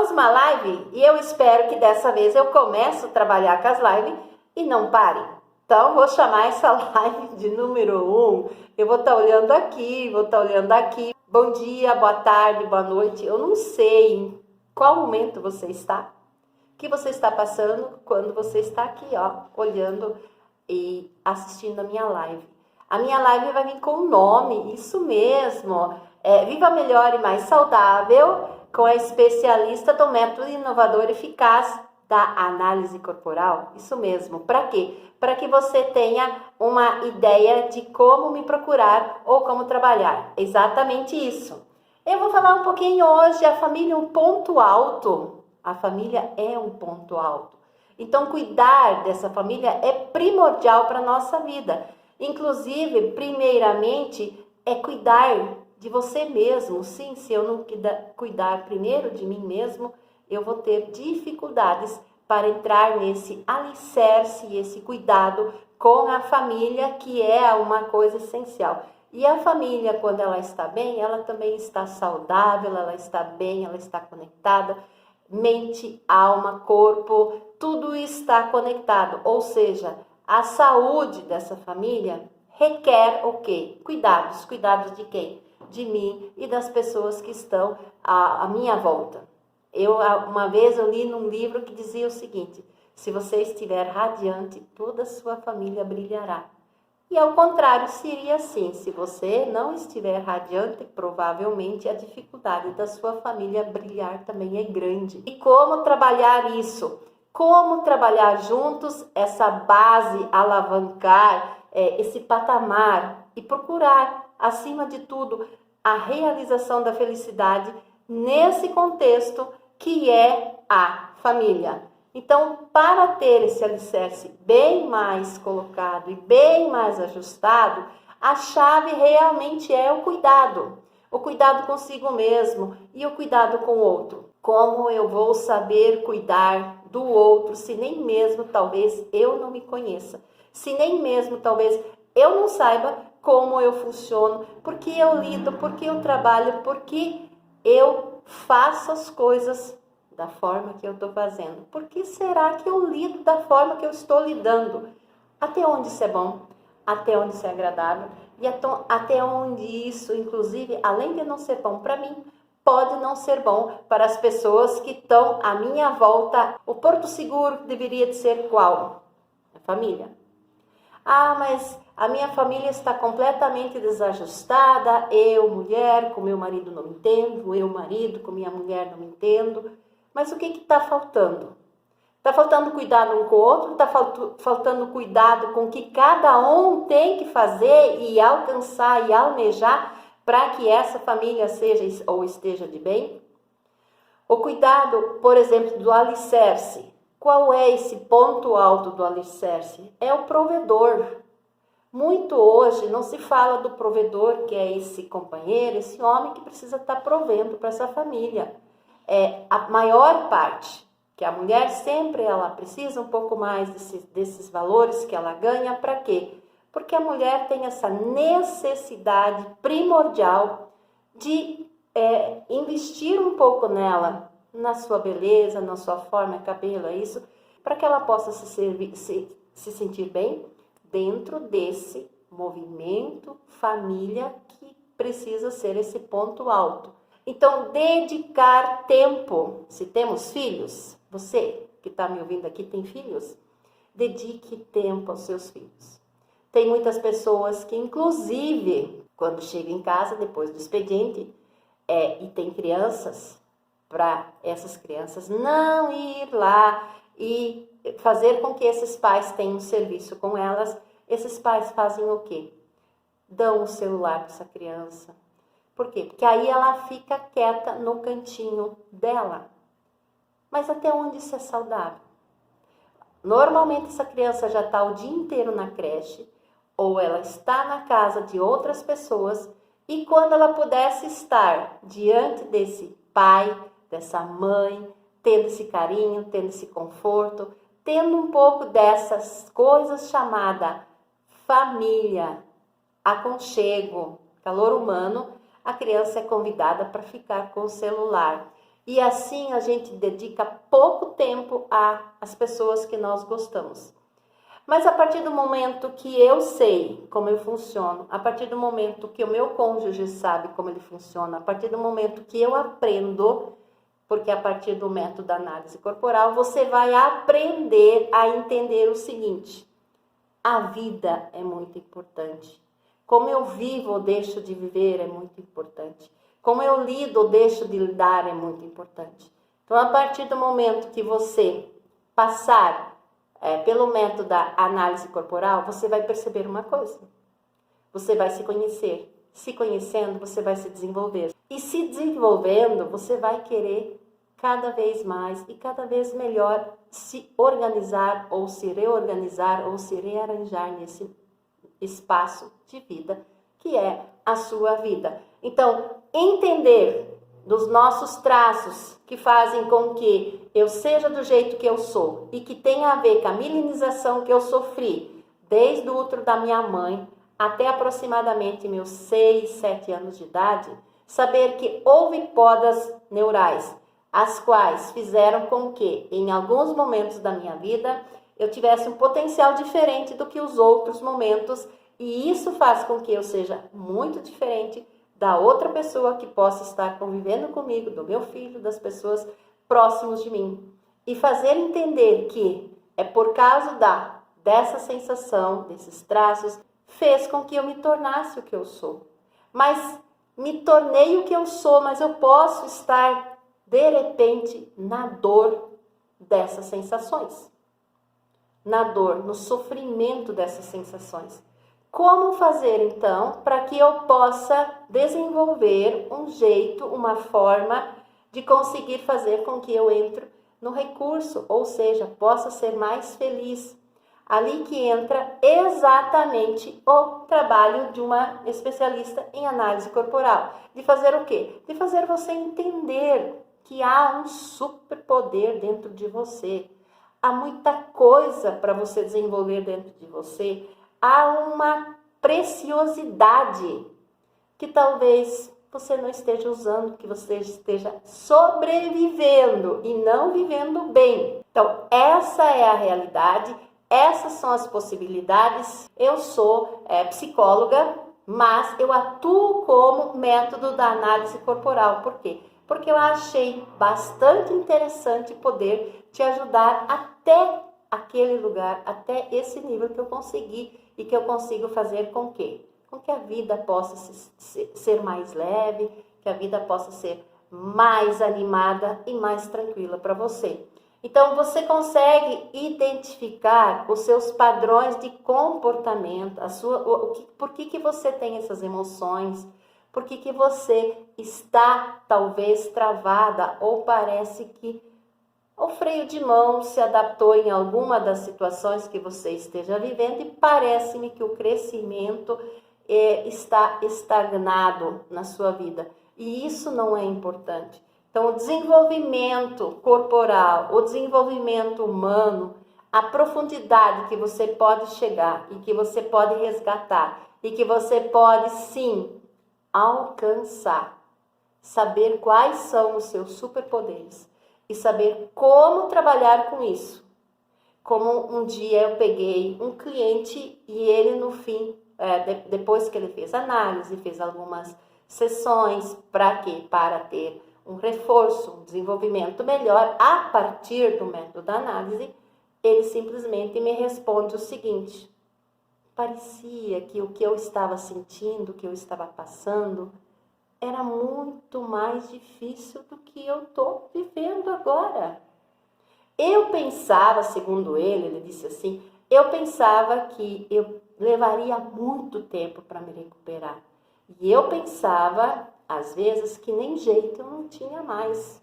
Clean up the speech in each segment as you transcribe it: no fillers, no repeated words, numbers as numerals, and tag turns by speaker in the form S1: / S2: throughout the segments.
S1: próxima live, e eu espero que dessa vez eu comece a trabalhar com as lives e não pare. Então, vou chamar essa live de número 1. Eu vou estar olhando aqui, vou estar olhando aqui. Bom dia, boa tarde, boa noite. Eu não sei em qual momento você está, o que você está passando quando você está aqui, ó, olhando e assistindo a minha live. A minha live vai vir com o nome, isso mesmo, Viva Melhor e Mais Saudável, com a especialista do método inovador e eficaz da análise corporal. Isso mesmo, para quê? Para que você tenha uma ideia de como me procurar ou como trabalhar. Exatamente isso. Eu vou falar um pouquinho hoje, a família é um ponto alto. A família é um ponto alto. Então, cuidar dessa família é primordial para a nossa vida. Inclusive, primeiramente, é cuidar de você mesmo. Sim, se eu não cuidar primeiro de mim mesmo, eu vou ter dificuldades para entrar nesse alicerce, esse cuidado com a família, que é uma coisa essencial. E a família, quando ela está bem, ela também está saudável, ela está bem, ela está conectada. Mente, alma, corpo, tudo está conectado. Ou seja, a saúde dessa família requer o quê? Cuidados. Cuidados de quem? De mim e das pessoas que estão à minha volta. Uma vez eu li num livro que dizia o seguinte: se você estiver radiante, toda a sua família brilhará. E ao contrário, seria assim: se você não estiver radiante, provavelmente a dificuldade da sua família brilhar também é grande. E como trabalhar isso? Como trabalhar juntos essa base, alavancar esse patamar e procurar, acima de tudo, a realização da felicidade nesse contexto que é a família. Então, para ter esse alicerce bem mais colocado e bem mais ajustado, a chave realmente é o cuidado. O cuidado consigo mesmo e o cuidado com o outro. Como eu vou saber cuidar do outro se nem mesmo talvez eu não me conheça? Se nem mesmo talvez eu não saiba como eu funciono, porque eu lido, porque eu trabalho, porque eu faço as coisas da forma que eu estou fazendo. Por que será que eu lido da forma que eu estou lidando? Até onde isso é bom? Até onde isso é agradável? E até onde isso, inclusive, além de não ser bom para mim, pode não ser bom para as pessoas que estão à minha volta. O porto seguro deveria de ser qual? A família. Ah, mas a minha família está completamente desajustada. Eu, mulher, com meu marido não me entendo. Eu, marido, com minha mulher não me entendo. Mas o que está faltando? Está faltando cuidado um com o outro? Está faltando cuidado com o que cada um tem que fazer e alcançar e almejar para que essa família seja ou esteja de bem? O cuidado, por exemplo, do alicerce. Qual é esse ponto alto do alicerce? É o provedor. Muito hoje não se fala do provedor, que é esse companheiro, esse homem que precisa estar provendo para essa família. É a maior parte, que a mulher sempre ela precisa um pouco mais desses valores que ela ganha. Para quê? Porque a mulher tem essa necessidade primordial de investir um pouco nela, na sua beleza, na sua forma, cabelo, é isso, para que ela possa se sentir bem dentro desse movimento família que precisa ser esse ponto alto. Então, dedicar tempo. Se temos filhos, você que está me ouvindo aqui tem filhos, dedique tempo aos seus filhos. Tem muitas pessoas que, inclusive, quando chegam em casa, depois do expediente, e tem crianças, para essas crianças não ir lá e fazer com que esses pais tenham serviço com elas, esses pais fazem o quê? Dão o celular para essa criança. Por quê? Porque aí ela fica quieta no cantinho dela. Mas até onde isso é saudável? Normalmente essa criança já está o dia inteiro na creche, ou ela está na casa de outras pessoas, e quando ela pudesse estar diante desse pai, dessa mãe, tendo esse carinho, tendo esse conforto, tendo um pouco dessas coisas chamadas família, aconchego, calor humano, a criança é convidada para ficar com o celular. E assim a gente dedica pouco tempo às pessoas que nós gostamos. Mas a partir do momento que eu sei como eu funciono, a partir do momento que o meu cônjuge sabe como ele funciona, a partir do momento que eu aprendo, porque a partir do método da análise corporal, você vai aprender a entender o seguinte: a vida é muito importante. Como eu vivo ou deixo de viver é muito importante. Como eu lido ou deixo de lidar é muito importante. Então, a partir do momento que você passar pelo método da análise corporal, você vai perceber uma coisa. Você vai se conhecer. Se conhecendo, você vai se desenvolver. E se desenvolvendo, você vai querer cada vez mais e cada vez melhor se organizar ou se reorganizar ou se rearranjar nesse espaço de vida que é a sua vida. Então, entender dos nossos traços que fazem com que eu seja do jeito que eu sou e que tenha a ver com a milenização que eu sofri desde o útero da minha mãe até aproximadamente meus 6, 7 anos de idade, saber que houve podas neurais, as quais fizeram com que, em alguns momentos da minha vida, eu tivesse um potencial diferente do que os outros momentos, e isso faz com que eu seja muito diferente da outra pessoa que possa estar convivendo comigo, do meu filho, das pessoas próximas de mim. E fazer entender que é por causa dessa sensação, desses traços, fez com que eu me tornasse o que eu sou. Mas me tornei o que eu sou, mas eu posso estar, de repente, na dor dessas sensações. Na dor, no sofrimento dessas sensações. Como fazer, então, para que eu possa desenvolver um jeito, uma forma de conseguir fazer com que eu entre no recurso, ou seja, possa ser mais feliz. Ali que entra exatamente o trabalho de uma especialista em análise corporal. De fazer o quê? De fazer você entender que há um superpoder dentro de você. Há muita coisa para você desenvolver dentro de você. Há uma preciosidade que talvez você não esteja usando, que você esteja sobrevivendo e não vivendo bem. Então, essa é a realidade, essas são as possibilidades. Eu sou psicóloga, mas eu atuo como método da análise corporal. Por quê? Porque eu achei bastante interessante poder te ajudar até aquele lugar, até esse nível que eu consegui e que eu consigo fazer com que a vida possa ser mais leve, que a vida possa ser mais animada e mais tranquila para você. Então, você consegue identificar os seus padrões de comportamento, por que você tem essas emoções, por que você está talvez travada ou parece que o freio de mão se adaptou em alguma das situações que você esteja vivendo e parece-me que o crescimento está estagnado na sua vida. E isso não é importante. Então, o desenvolvimento corporal, o desenvolvimento humano, a profundidade que você pode chegar e que você pode resgatar e que você pode, sim, alcançar. Saber quais são os seus superpoderes. E saber como trabalhar com isso. Como um dia eu peguei um cliente e ele no fim, depois que ele fez análise, fez algumas sessões, para quê? Para ter um reforço, um desenvolvimento melhor a partir do método da análise, ele simplesmente me responde o seguinte: parecia que o que eu estava sentindo, o que eu estava passando, era muito mais difícil do que eu estou vivendo agora. Eu pensava, segundo ele disse assim, eu pensava que eu levaria muito tempo para me recuperar. E eu pensava, às vezes, que nem jeito eu não tinha mais.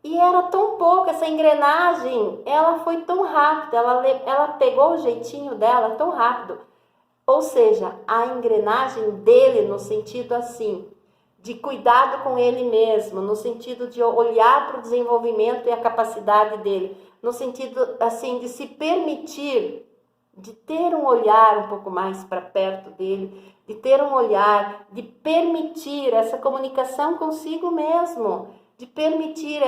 S1: E era tão pouco, essa engrenagem, ela foi tão rápida, ela pegou o jeitinho dela tão rápido. Ou seja, a engrenagem dele no sentido assim, de cuidado com ele mesmo, no sentido de olhar para o desenvolvimento e a capacidade dele, no sentido assim de se permitir, de ter um olhar um pouco mais para perto dele, de ter um olhar, de permitir essa comunicação consigo mesmo, de permitir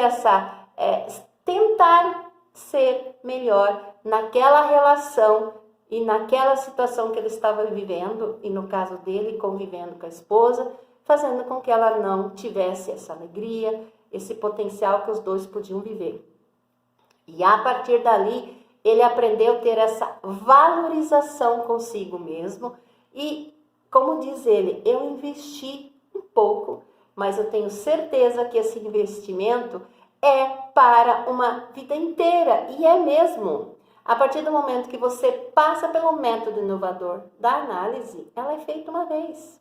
S1: tentar ser melhor naquela relação e naquela situação que ele estava vivendo, e no caso dele, convivendo com a esposa, fazendo com que ela não tivesse essa alegria, esse potencial que os dois podiam viver. E a partir dali, ele aprendeu a ter essa valorização consigo mesmo e, como diz ele, eu investi um pouco, mas eu tenho certeza que esse investimento é para uma vida inteira, e é mesmo. A partir do momento que você passa pelo método inovador da análise, ela é feita uma vez.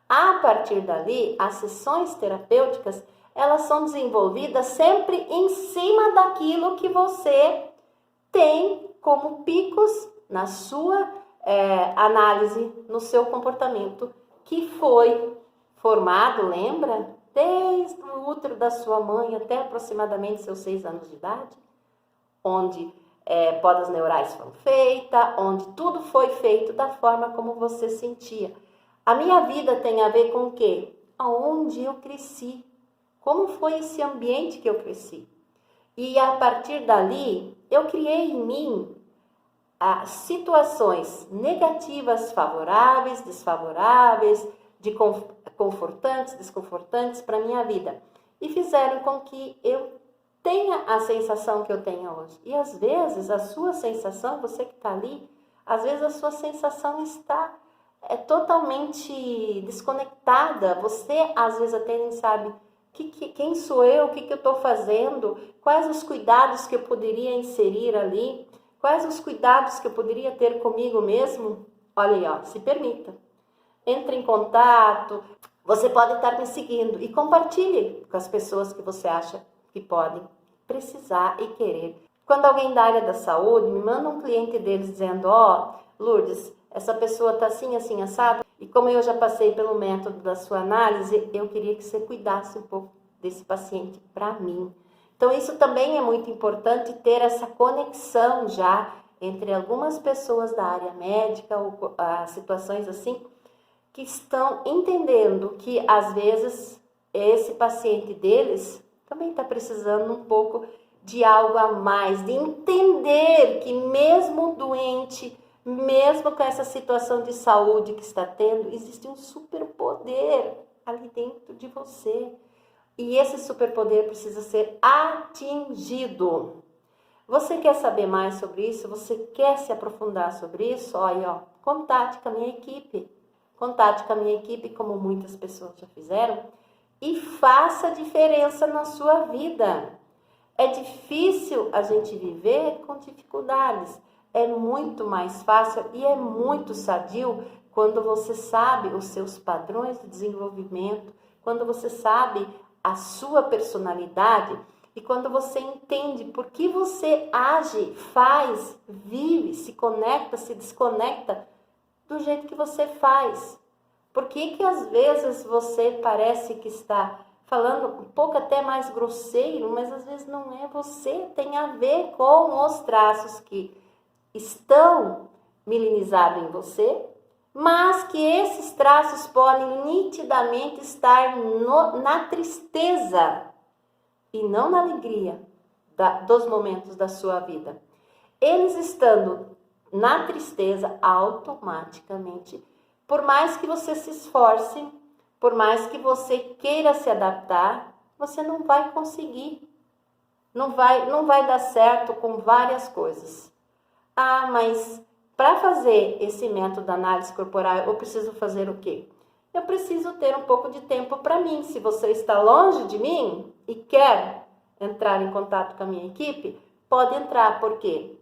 S1: A partir dali, as sessões terapêuticas, elas são desenvolvidas sempre em cima daquilo que você tem como picos na sua análise, no seu comportamento, que foi formado, lembra? Desde o útero da sua mãe até aproximadamente seus 6 anos de idade, onde podas neurais foram feitas, onde tudo foi feito da forma como você sentia. A minha vida tem a ver com o quê? Aonde eu cresci, como foi esse ambiente que eu cresci. E a partir dali, eu criei em mim situações negativas, favoráveis, desfavoráveis, confortantes, desconfortantes para a minha vida. E fizeram com que eu tenha a sensação que eu tenho hoje. E às vezes a sua sensação, você que está ali, às vezes a sua sensação está totalmente desconectada. Você às vezes até nem sabe quem sou eu, o que eu estou fazendo, quais os cuidados que eu poderia inserir ali, quais os cuidados que eu poderia ter comigo mesmo. Olha aí, ó, se permita. Entre em contato, você pode estar me seguindo e compartilhe com as pessoas que você acha que podem precisar e querer. Quando alguém da área da saúde me manda um cliente deles dizendo, Lourdes, essa pessoa está assim, assim, assado, e como eu já passei pelo método da sua análise, eu queria que você cuidasse um pouco desse paciente para mim. Então isso também é muito importante, ter essa conexão já entre algumas pessoas da área médica ou situações assim, que estão entendendo que às vezes esse paciente deles também está precisando um pouco de algo a mais, de entender que mesmo doente, mesmo com essa situação de saúde que está tendo, existe um superpoder ali dentro de você. E esse superpoder precisa ser atingido. Você quer saber mais sobre isso? Você quer se aprofundar sobre isso? Olha, contate com a minha equipe. Contate com a minha equipe, como muitas pessoas já fizeram, e faça diferença na sua vida. É difícil a gente viver com dificuldades. É muito mais fácil e é muito sadio quando você sabe os seus padrões de desenvolvimento, quando você sabe a sua personalidade e quando você entende por que você age, faz, vive, se conecta, se desconecta do jeito que você faz. Por que às vezes você parece que está falando um pouco até mais grosseiro, mas às vezes não é você, tem a ver com os traços que estão milinizados em você, mas que esses traços podem nitidamente estar na tristeza e não na alegria dos momentos da sua vida. Eles estando na tristeza, automaticamente, por mais que você se esforce, por mais que você queira se adaptar, você não vai conseguir. Não vai dar certo com várias coisas. Mas para fazer esse método de análise corporal, eu preciso fazer o quê? Eu preciso ter um pouco de tempo para mim. Se você está longe de mim e quer entrar em contato com a minha equipe, pode entrar. Por quê?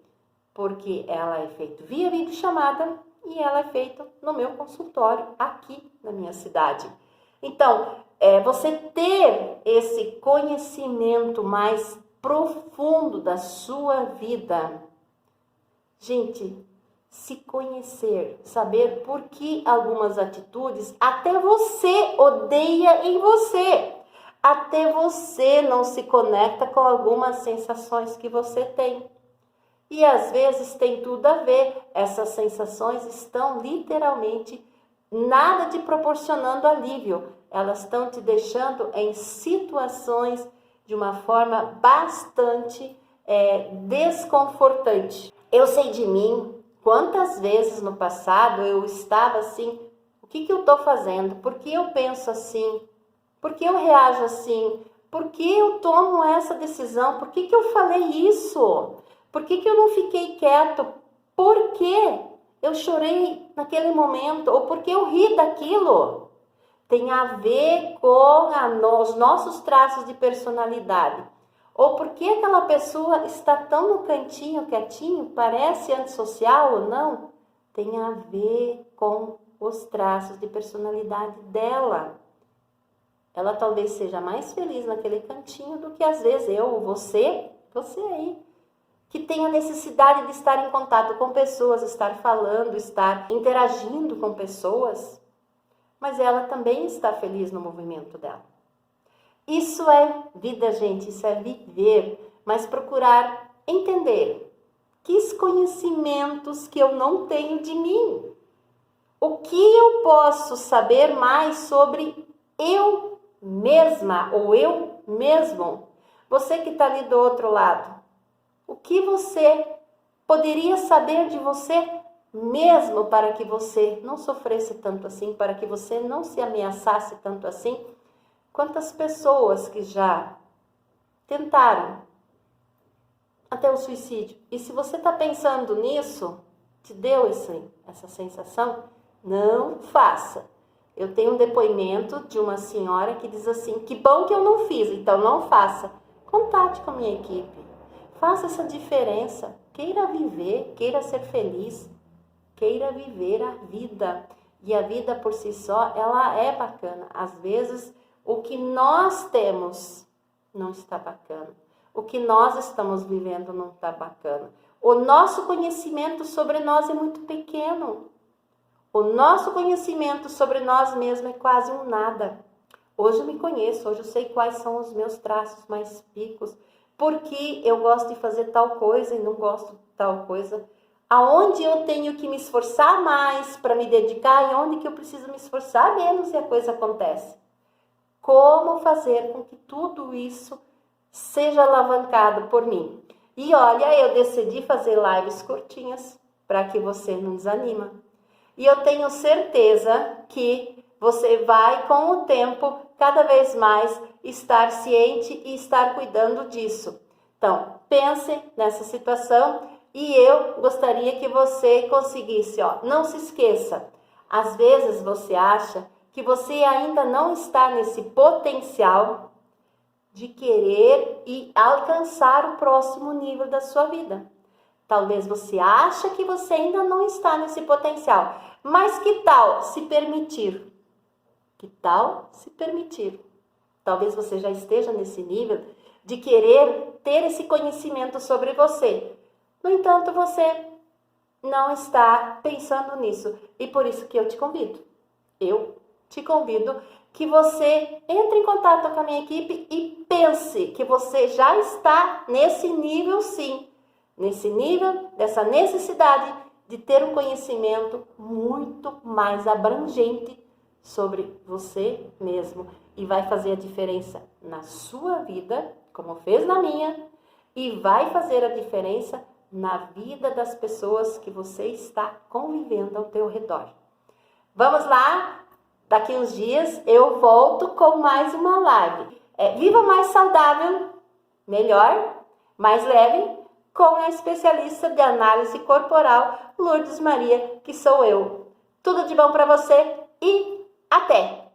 S1: Porque ela é feita via videochamada e ela é feita no meu consultório aqui na minha cidade. Então, você ter esse conhecimento mais profundo da sua vida. Gente, se conhecer, saber por que algumas atitudes até você odeia em você. Até você não se conecta com algumas sensações que você tem. E às vezes tem tudo a ver. Essas sensações estão literalmente nada te proporcionando alívio. Elas estão te deixando em situações de uma forma bastante desconfortante. Eu sei de mim, quantas vezes no passado eu estava assim, o que eu estou fazendo? Por que eu penso assim? Por que eu reajo assim? Por que eu tomo essa decisão? Por que eu falei isso? Por que eu não fiquei quieto? Por que eu chorei naquele momento? Ou por que eu ri daquilo? Tem a ver com os nossos traços de personalidade. Ou por que aquela pessoa está tão no cantinho, quietinho, parece antissocial ou não? Tem a ver com os traços de personalidade dela. Ela talvez seja mais feliz naquele cantinho do que às vezes eu ou você aí, que tem a necessidade de estar em contato com pessoas, estar falando, estar interagindo com pessoas, mas ela também está feliz no movimento dela. Isso é vida, gente, isso é viver, mas procurar entender que conhecimentos que eu não tenho de mim. O que eu posso saber mais sobre eu mesma ou eu mesmo? Você que está ali do outro lado, o que você poderia saber de você mesmo para que você não sofresse tanto assim, para que você não se ameaçasse tanto assim? Quantas pessoas que já tentaram até o suicídio? E se você está pensando nisso, te deu essa sensação? Não faça. Eu tenho um depoimento de uma senhora que diz assim, que bom que eu não fiz, então não faça. Contate com a minha equipe. Faça essa diferença. Queira viver, queira ser feliz. Queira viver a vida. E a vida por si só, ela é bacana. Às vezes, o que nós temos não está bacana. O que nós estamos vivendo não está bacana. O nosso conhecimento sobre nós é muito pequeno. O nosso conhecimento sobre nós mesmos é quase um nada. Hoje eu me conheço, hoje eu sei quais são os meus traços mais picos, porque eu gosto de fazer tal coisa e não gosto de tal coisa. Aonde eu tenho que me esforçar mais para me dedicar e onde que eu preciso me esforçar menos e a coisa acontece. Como fazer com que tudo isso seja alavancado por mim? E olha, eu decidi fazer lives curtinhas para que você não desanima. E eu tenho certeza que você vai, com o tempo, cada vez mais estar ciente e estar cuidando disso. Então, pense nessa situação e eu gostaria que você conseguisse, não se esqueça. Às vezes você acha que você ainda não está nesse potencial de querer e alcançar o próximo nível da sua vida. Talvez você ache que você ainda não está nesse potencial. Mas que tal se permitir? Que tal se permitir? Talvez você já esteja nesse nível de querer ter esse conhecimento sobre você. No entanto, você não está pensando nisso. E por isso que eu te convido. Eu te convido que você entre em contato com a minha equipe e pense que você já está nesse nível sim. Nesse nível, dessa necessidade de ter um conhecimento muito mais abrangente sobre você mesmo. E vai fazer a diferença na sua vida, como fez na minha, e vai fazer a diferença na vida das pessoas que você está convivendo ao teu redor. Vamos lá? Daqui uns dias eu volto com mais uma live. Viva mais saudável, melhor, mais leve, com a especialista de análise corporal, Lourdes Maria, que sou eu. Tudo de bom para você e até!